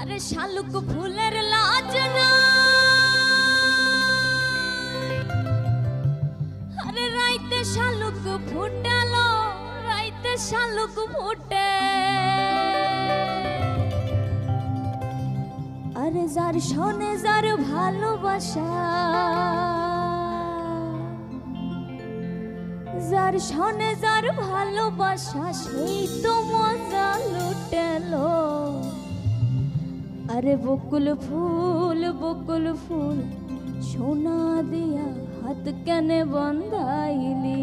আরে শালুক ফুলের লাজ না, আরে রাইতে শালুক ফুটালো, রাইতে শালুক ফুটে। আরে যার শোনে যার ভালোবাসা, যার শোনে যার ভালোবাসা, সেই তো মজা লুটেলো। আরে বকুল ফুল সোনা দিয়া হাত কেনে বন্ধাইলি।